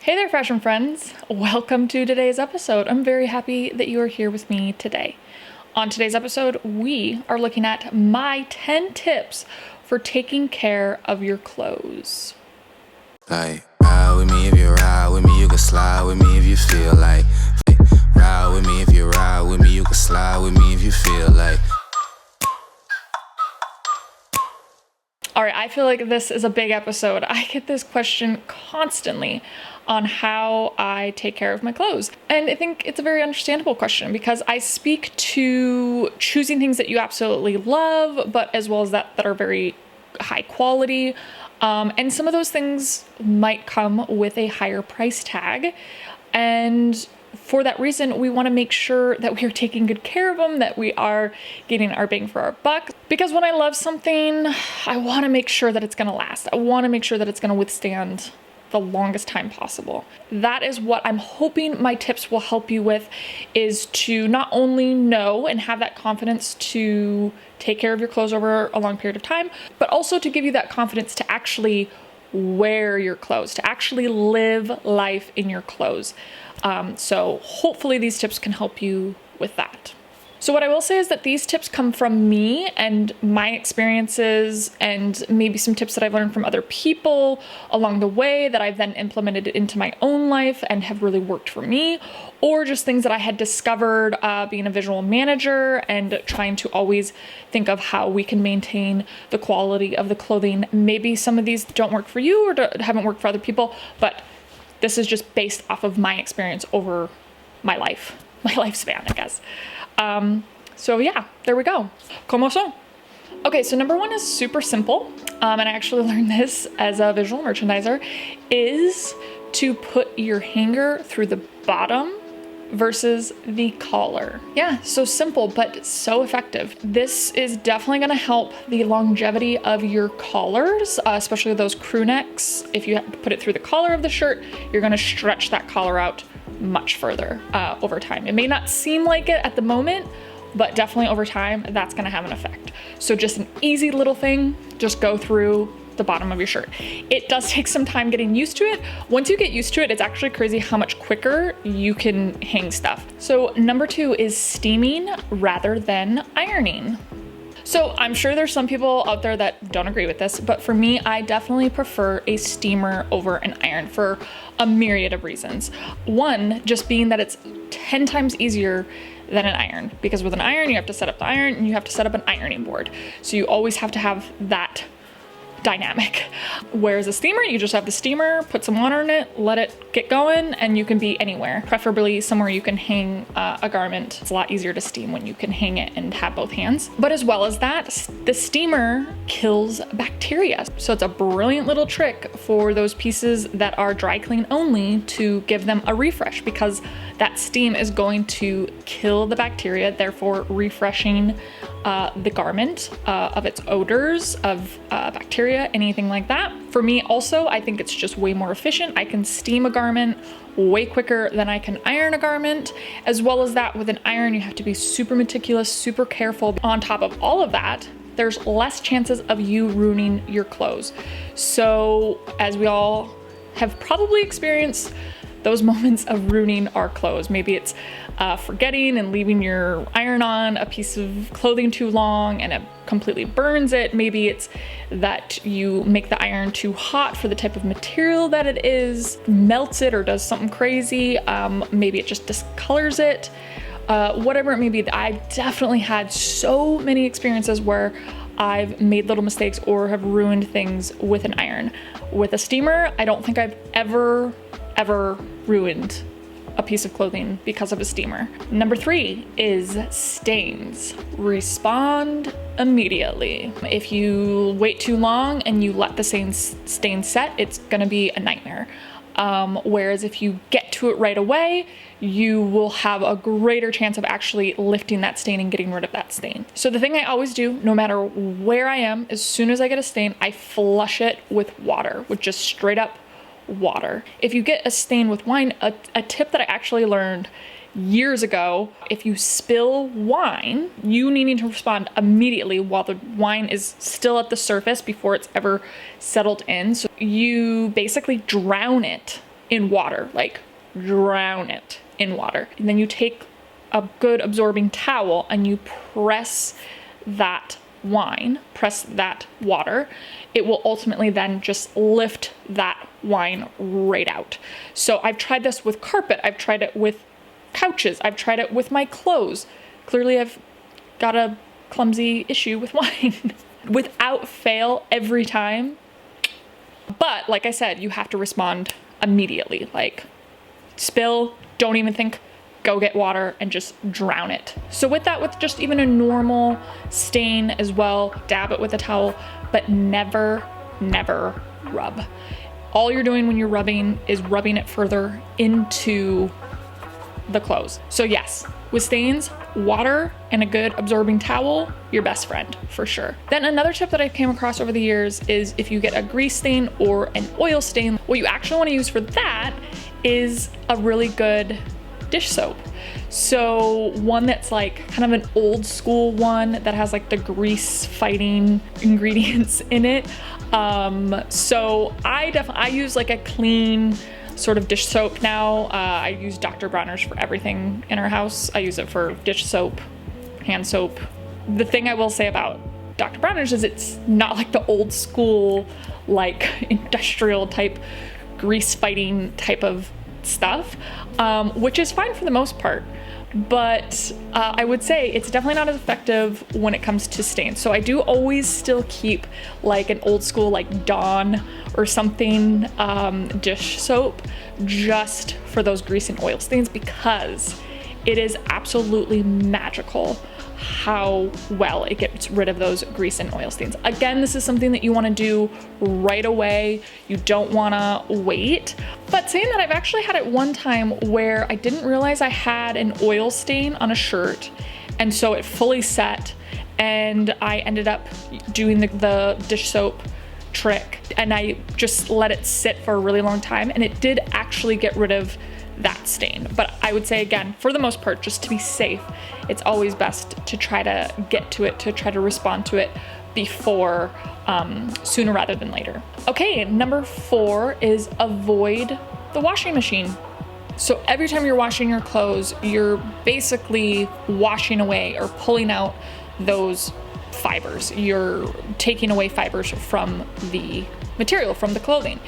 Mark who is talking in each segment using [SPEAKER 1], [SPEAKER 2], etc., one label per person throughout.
[SPEAKER 1] Hey there, fashion friends. Welcome to today's episode. I'm very happy that you are here with me today. On today's episode, we are looking at my 10 tips for taking care of your clothes.
[SPEAKER 2] Like, ride with me if you ride with me, you can slide with me if you feel like. Ride with me if you ride with me, you can slide with me if you feel like.
[SPEAKER 1] All right, I feel like this is a big episode. I get this question constantly on how I take care of my clothes. And I think it's a very understandable question because I speak to choosing things that you absolutely love, but as well as that are very high quality. And some of those things might come with a higher price tag. And for that reason, we want to make sure that we are taking good care of them, that we are getting our bang for our buck. Because when I love something, I want to make sure that it's going to last. I want to make sure that it's going to withstand the longest time possible. That is what I'm hoping my tips will help you with, is to not only know and have that confidence to take care of your clothes over a long period of time, but also to give you that confidence to actually wear your clothes, to actually live life in your clothes. So hopefully these tips can help you with that. So what I will say is that these tips come from me and my experiences and maybe some tips that I've learned from other people along the way that I've then implemented into my own life and have really worked for me, or just things that I had discovered being a visual manager and trying to always think of how we can maintain the quality of the clothing. Maybe some of these don't work for you or haven't worked for other people, but this is just based off of my experience over my lifespan, I guess. So yeah, there we go. Como son? Okay, so number one is super simple, and I actually learned this as a visual merchandiser, is to put your hanger through the bottom versus the collar. Yeah, so simple, but so effective. This is definitely gonna help the longevity of your collars, especially those crew necks. If you put it through the collar of the shirt, you're gonna stretch that collar out much further over time. It may not seem like it at the moment, but definitely over time, that's gonna have an effect. So just an easy little thing, just go through the bottom of your shirt. It does take some time getting used to it. Once you get used to it, it's actually crazy how much quicker you can hang stuff. So number two is steaming rather than ironing. So I'm sure there's some people out there that don't agree with this, but for me, I definitely prefer a steamer over an iron for a myriad of reasons. One, just being that it's 10 times easier than an iron, because with an iron, you have to set up the iron and you have to set up an ironing board. So you always have to have that dynamic. Whereas a steamer, you just have the steamer, put some water in it, let it get going, and you can be anywhere, preferably somewhere you can hang a garment. It's a lot easier to steam when you can hang it and have both hands. But as well as that, the steamer kills bacteria. So it's a brilliant little trick for those pieces that are dry clean only to give them a refresh, because that steam is going to kill the bacteria, therefore refreshing the garment of its odors, of bacteria, anything like that. For me also, I think it's just way more efficient. I can steam a garment way quicker than I can iron a garment. As well as that, with an iron, you have to be super meticulous, super careful. On top of all of that, there's less chances of you ruining your clothes. So as we all have probably experienced, those moments of ruining our clothes. Maybe it's forgetting and leaving your iron on a piece of clothing too long and it completely burns it. Maybe it's that you make the iron too hot for the type of material that it is, melts it or does something crazy. Maybe it just discolors it. Whatever it may be, I've definitely had so many experiences where I've made little mistakes or have ruined things with an iron. With a steamer, I don't think I've ever ruined a piece of clothing because of a steamer. Number three is stains. Respond immediately. If you wait too long and you let the stain set, it's gonna be a nightmare. Whereas if you get to it right away, you will have a greater chance of actually lifting that stain and getting rid of that stain. So the thing I always do, no matter where I am, as soon as I get a stain, I flush it with water, with just straight up water. If you get a stain with wine, a tip that I actually learned years ago, if you spill wine, you needing to respond immediately while the wine is still at the surface before it's ever settled in. So you basically drown it in water, like drown it in water. And then you take a good absorbing towel and you press that water. It will ultimately then just lift that wine right out. So I've tried this with carpet. I've tried it with couches. I've tried it with my clothes. Clearly I've got a clumsy issue with wine. Without fail, every time. But like I said, you have to respond immediately. Like, spill, don't even think, go get water and just drown it. So with that, with just even a normal stain as well, dab it with a towel, but never rub. All you're doing when you're rubbing is rubbing it further into the clothes. So yes, with stains, water and a good absorbing towel, your best friend for sure. Then another tip that I came across over the years is if you get a grease stain or an oil stain, what you actually want to use for that is a really good dish soap. So one that's like kind of an old school one that has like the grease fighting ingredients in it. So I use like a clean sort of dish soap now. I use Dr. Bronner's for everything in our house. I use it for dish soap, hand soap. The thing I will say about Dr. Bronner's is it's not like the old school, like industrial type grease fighting type of stuff, which is fine for the most part. But I would say it's definitely not as effective when it comes to stains. So I do always still keep like an old school like Dawn or something dish soap just for those grease and oil stains, because it is absolutely magical how well it gets rid of those grease and oil stains. Again, this is something that you want to do right away. You don't want to wait. But saying that, I've actually had it one time where I didn't realize I had an oil stain on a shirt, and so it fully set, and I ended up doing the dish soap trick, and I just let it sit for a really long time, and it did actually get rid of that stain. But I would say, again, for the most part, just to be safe, it's always best to try to get to it, to try to respond to it before, sooner rather than later. Okay, number 4 is avoid the washing machine. So every time you're washing your clothes, you're basically washing away or pulling out those fibers. You're taking away fibers from the material, from the clothing.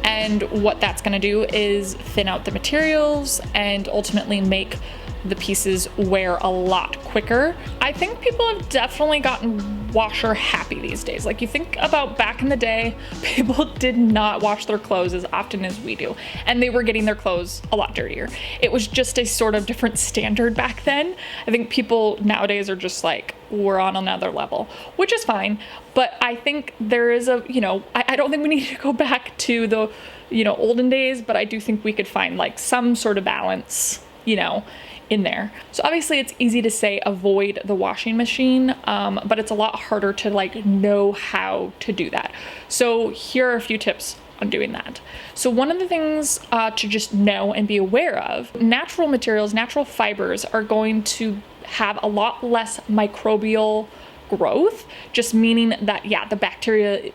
[SPEAKER 1] And what that's going to do is thin out the materials and ultimately make the pieces wear a lot quicker. I think people have definitely gotten washer happy these days. Like, you think about back in the day, people did not wash their clothes as often as we do, and they were getting their clothes a lot dirtier. It was just a sort of different standard back then. I think people nowadays are just like, we're on another level, which is fine. But I think there is a, I don't think we need to go back to the, olden days, but I do think we could find like some sort of balance, in there. So obviously it's easy to say avoid the washing machine, but it's a lot harder to like know how to do that. So here are a few tips on doing that. So one of the things to just know and be aware of, natural materials, natural fibers are going to have a lot less microbial growth, just meaning that, the bacteria,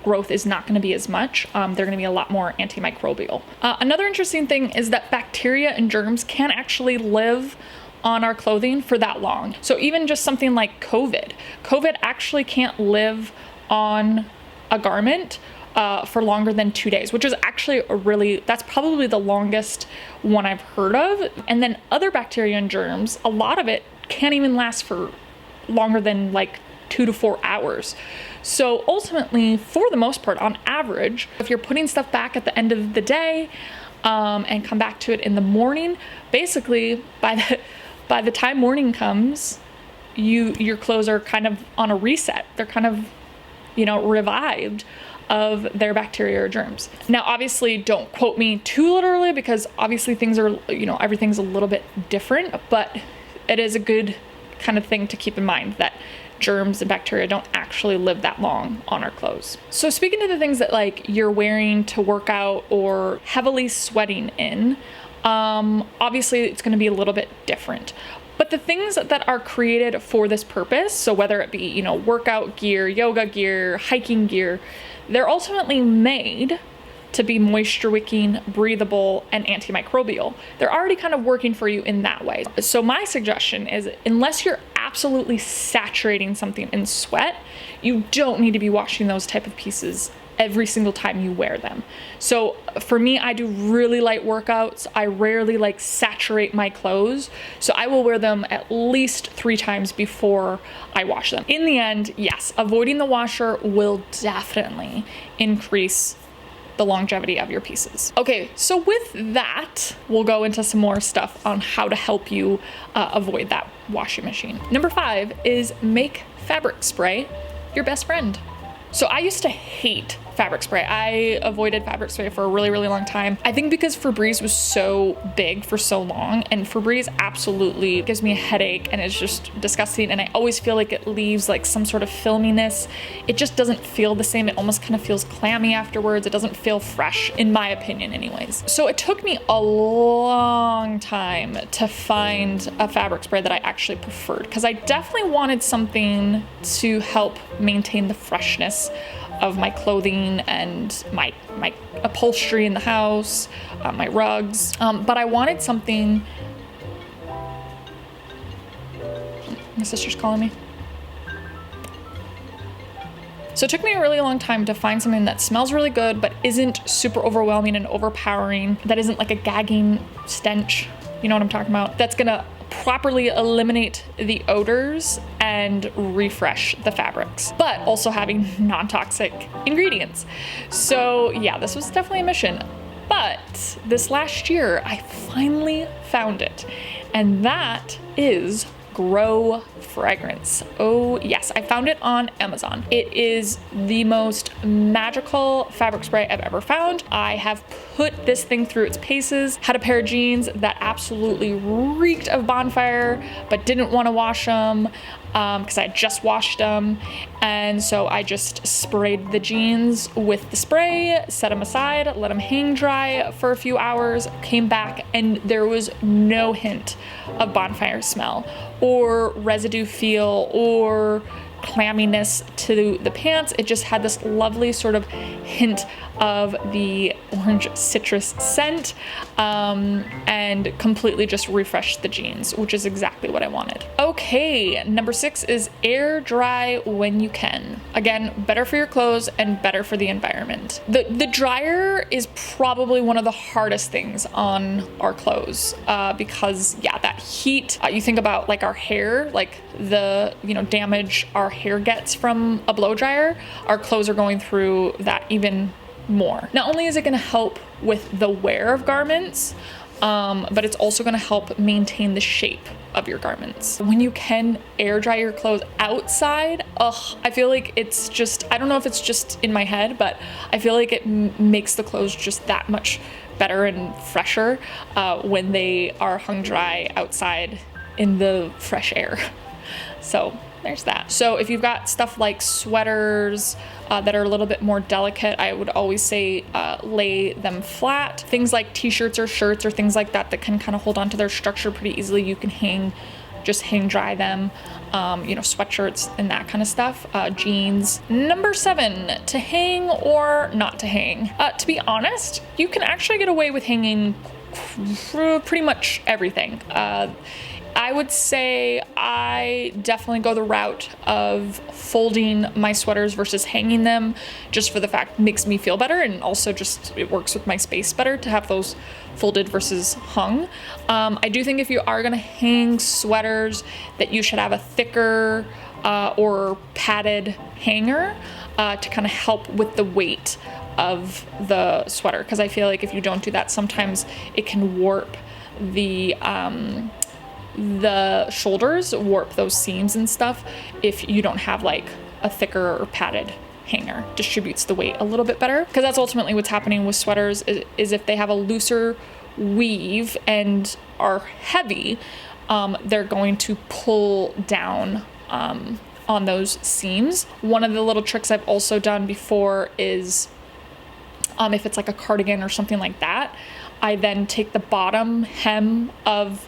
[SPEAKER 1] growth is not going to be as much. They're going to be a lot more antimicrobial. Another interesting thing is that bacteria and germs can actually live on our clothing for that long. So even just something like COVID actually can't live on a garment for longer than 2 days, which is actually that's probably the longest one I've heard of. And then other bacteria and germs, a lot of it can't even last for longer than like 2 to 4 hours. So ultimately, for the most part, on average, if you're putting stuff back at the end of the day and come back to it in the morning, basically by the time morning comes, your clothes are kind of on a reset. They're kind of, revived of their bacteria or germs. Now, obviously, don't quote me too literally, because obviously things are, everything's a little bit different, but it is a good kind of thing to keep in mind that germs and bacteria don't actually live that long on our clothes. So speaking of the things that like you're wearing to work out or heavily sweating in, obviously it's going to be a little bit different. But the things that are created for this purpose, so whether it be, workout gear, yoga gear, hiking gear, they're ultimately made to be moisture wicking, breathable, and antimicrobial. They're already kind of working for you in that way. So my suggestion is, unless you're absolutely saturating something in sweat, you don't need to be washing those type of pieces every single time you wear them. So for me, I do really light workouts. I rarely like saturate my clothes. So I will wear them at least 3 times before I wash them. In the end, yes, avoiding the washer will definitely increase the longevity of your pieces. Okay, so with that, we'll go into some more stuff on how to help you avoid that washing machine. Number 5 is make fabric spray your best friend. So I used to hate fabric spray. I avoided fabric spray for a really, really long time. I think because Febreze was so big for so long, and Febreze absolutely gives me a headache and it's just disgusting. And I always feel like it leaves like some sort of filminess. It just doesn't feel the same. It almost kind of feels clammy afterwards. It doesn't feel fresh, in my opinion anyways. So it took me a long time to find a fabric spray that I actually preferred, because I definitely wanted something to help maintain the freshness of my clothing and my upholstery in the house, my rugs. But I wanted something. My sister's calling me. So it took me a really long time to find something that smells really good, but isn't super overwhelming and overpowering, that isn't like a gagging stench. You know what I'm talking about? That's gonna properly eliminate the odors and refresh the fabrics, but also having non-toxic ingredients. So yeah, this was definitely a mission. But this last year, I finally found it, and that is Grow Fragrance. Oh yes, I found it on Amazon. It is the most magical fabric spray I've ever found. I have put this thing through its paces, had a pair of jeans that absolutely reeked of bonfire, but didn't want to wash them because I had just washed them. And so I just sprayed the jeans with the spray, set them aside, let them hang dry for a few hours, came back, and there was no hint of bonfire smell or residue feel or clamminess to the pants. It just had this lovely sort of hint of the orange citrus scent, and completely just refreshed the jeans, which is exactly what I wanted. Okay, number 6 is air dry when you can. Again, better for your clothes and better for the environment. The dryer is probably one of the hardest things on our clothes, because yeah, that heat, you think about like our hair, like the damage our hair gets from a blow dryer, our clothes are going through that even more. Not only is it going to help with the wear of garments, but it's also going to help maintain the shape of your garments. When you can air dry your clothes outside, I feel like it's just, I don't know if it's just in my head, but I feel like it makes the clothes just that much better and fresher when they are hung dry outside in the fresh air. So there's that. So if you've got stuff like sweaters that are a little bit more delicate, I would always say lay them flat. Things like t-shirts or shirts or things like that can kind of hold onto their structure pretty easily. You can just hang dry them, sweatshirts and that kind of stuff, jeans. Number 7, to hang or not to hang. To be honest, you can actually get away with hanging pretty much everything. I would say I definitely go the route of folding my sweaters versus hanging them, just for the fact it makes me feel better, and also just it works with my space better to have those folded versus hung. I do think if you are going to hang sweaters, that you should have a thicker or padded hanger to kind of help with the weight of the sweater, because I feel like if you don't do that, sometimes it can warp the shoulders, warp those seams and stuff. If you don't have like a thicker or padded hanger, distributes the weight a little bit better, because that's ultimately what's happening with sweaters is if they have a looser weave and are heavy, they're going to pull down on those seams. One of the little tricks I've also done before is if it's like a cardigan or something like that, I then take the bottom hem of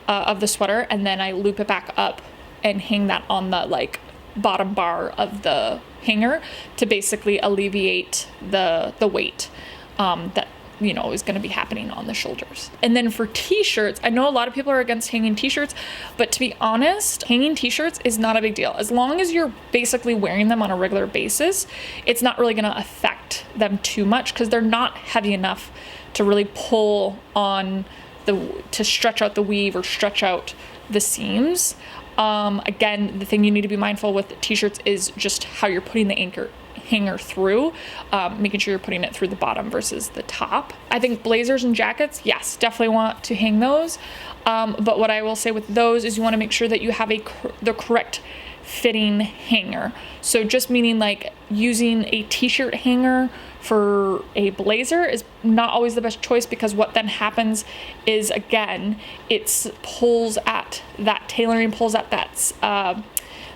[SPEAKER 1] the sweater and then I loop it back up and hang that on the like bottom bar of the hanger to basically alleviate the weight that is going to be happening on the shoulders. And then for t-shirts, I know a lot of people are against hanging t-shirts, but to be honest, hanging t-shirts is not a big deal. As long as you're basically wearing them on a regular basis, it's not really going to affect them too much because they're not heavy enough to really pull on to stretch out the weave or stretch out the seams. Again, the thing you need to be mindful with t-shirts is just how you're putting the hanger through, making sure you're putting it through the bottom versus the top. I think blazers and jackets, yes, definitely want to hang those. But what I will say with those is you want to make sure that you have the correct fitting hanger. So just meaning like using a t-shirt hanger for a blazer is not always the best choice, because what then happens is, again, it pulls at that tailoring, pulls at that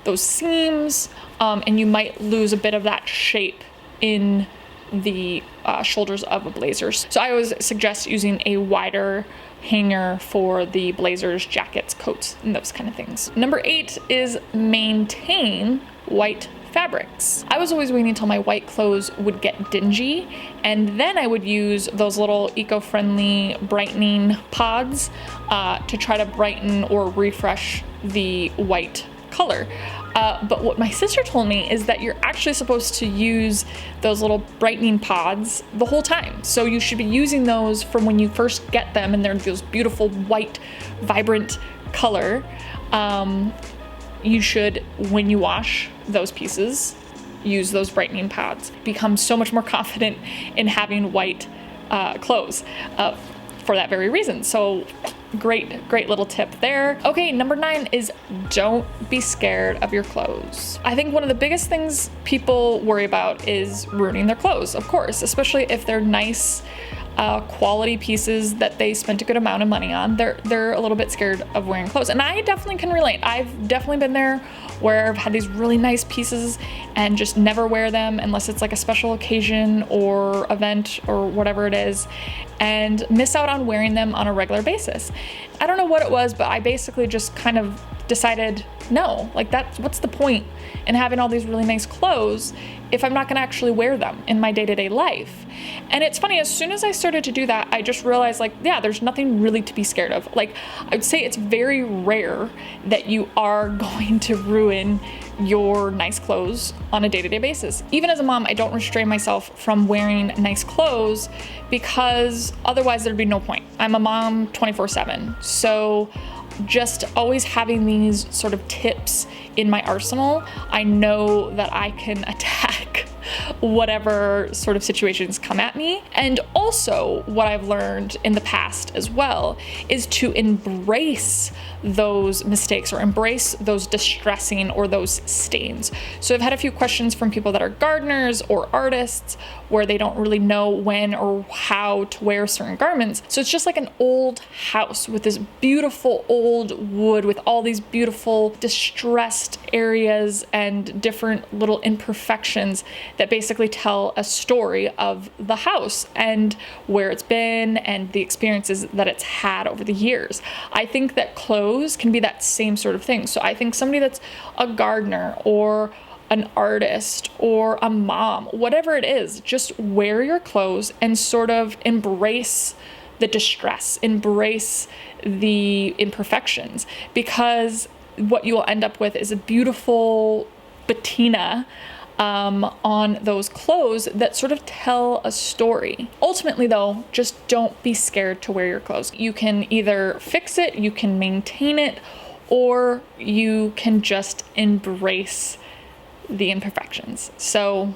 [SPEAKER 1] those seams, and you might lose a bit of that shape in the shoulders of a blazer. So I always suggest using a wider hanger for the blazers, jackets, coats, and those kind of things. Number 8 is maintain white fabrics. I was always waiting until my white clothes would get dingy, and then I would use those little eco-friendly brightening pods to try to brighten or refresh the white color. But what my sister told me is that you're actually supposed to use those little brightening pods the whole time. So you should be using those from when you first get them, and they're those beautiful white, vibrant color. You should, when you wash those pieces, use those brightening pods. Become so much more confident in having white clothes for that very reason. So great little tip there. Okay, number 9 is don't be scared of your clothes. I think one of the biggest things people worry about is ruining their clothes, of course, especially if they're nice quality pieces that they spent a good amount of money on. They're a little bit scared of wearing clothes, and I definitely can relate. I've definitely been there where I've had these really nice pieces and just never wear them unless it's like a special occasion or event or whatever it is, and miss out on wearing them on a regular basis. I don't know what it was, but I basically just kind of decided, no, like what's the point in having all these really nice clothes if I'm not gonna actually wear them in my day-to-day life? And it's funny, as soon as I started to do that, I just realized, like, yeah, there's nothing really to be scared of. Like, I would say it's very rare that you are going to ruin your nice clothes on a day-to-day basis. Even as a mom, I don't restrain myself from wearing nice clothes because otherwise there'd be no point. I'm a mom 24/7. So just always having these sort of tips in my arsenal, I know that I can attack whatever sort of situations come at me. And also what I've learned in the past as well is to embrace those mistakes or embrace those distressing or those stains. So I've had a few questions from people that are gardeners or artists where they don't really know when or how to wear certain garments. So it's just like an old house with this beautiful old wood with all these beautiful distressed areas and different little imperfections that basically tell a story of the house and where it's been and the experiences that it's had over the years. I think that clothes can be that same sort of thing. So I think somebody that's a gardener or an artist or a mom, whatever it is, just wear your clothes and sort of embrace the distress, embrace the imperfections, because what you will end up with is a beautiful patina on those clothes that sort of tell a story. Ultimately though, just don't be scared to wear your clothes. You can either fix it, you can maintain it, or you can just embrace the imperfections. So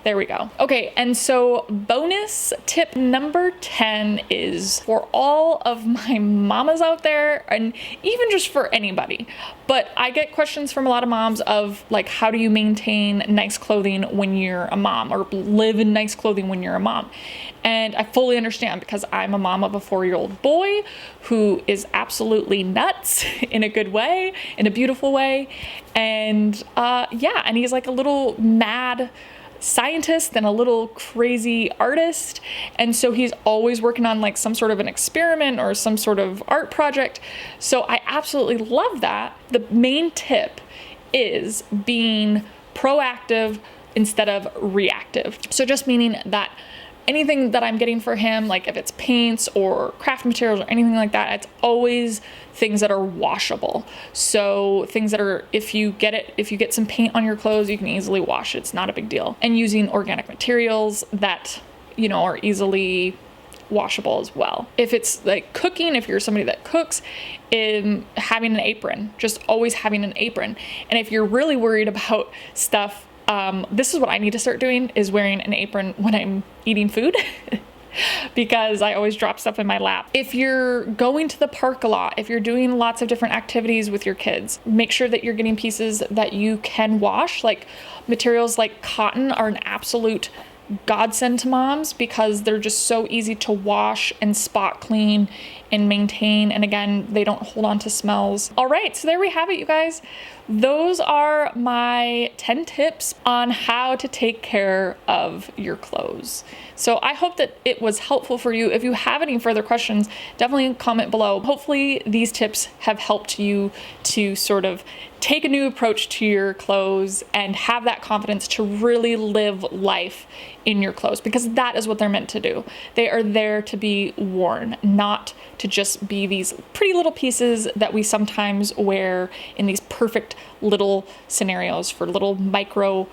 [SPEAKER 1] there we go. Okay, and so bonus tip number 10 is for all of my mamas out there, and even just for anybody. But I get questions from a lot of moms of like, how do you maintain nice clothing when you're a mom, or live in nice clothing when you're a mom? And I fully understand, because I'm a mom of a 4-year-old boy who is absolutely nuts in a good way, in a beautiful way. And and he's like a little mad scientist and a little crazy artist, and so he's always working on like some sort of an experiment or some sort of art project. So I absolutely love that. The main tip is being proactive instead of reactive. So just meaning that anything that I'm getting for him, like if it's paints or craft materials or anything like that, it's always things that are washable. So things that are, if you get some paint on your clothes, you can easily wash it. It's not a big deal. And using organic materials that, you know, are easily washable as well. If it's like cooking, if you're somebody that cooks, having an apron, just always having an apron. And if you're really worried about stuff, this is what I need to start doing, is wearing an apron when I'm eating food because I always drop stuff in my lap. If you're going to the park a lot, if you're doing lots of different activities with your kids, make sure that you're getting pieces that you can wash. Like materials like cotton are an absolute godsend to moms because they're just so easy to wash and spot clean and maintain. And again, they don't hold on to smells. All right, so there we have it, you guys. Those are my 10 tips on how to take care of your clothes. So I hope that it was helpful for you. If you have any further questions, definitely comment below. Hopefully these tips have helped you to sort of take a new approach to your clothes and have that confidence to really live life in your clothes, because that is what they're meant to do. They are there to be worn, not to just be these pretty little pieces that we sometimes wear in these perfect little scenarios for little micro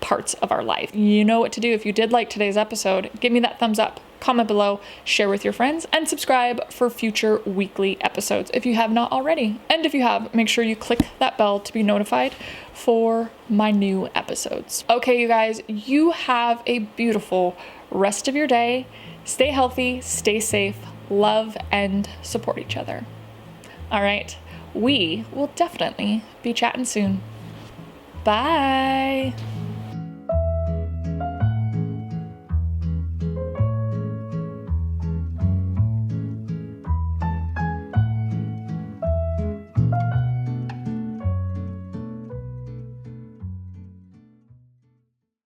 [SPEAKER 1] parts of our life. You know what to do. If you did like today's episode, give me that thumbs up, comment below, share with your friends, and subscribe for future weekly episodes if you have not already. And if you have, make sure you click that bell to be notified for my new episodes. Okay, you guys, you have a beautiful rest of your day. Stay healthy, stay safe, love, and support each other. All right, we will definitely be chatting soon. Bye.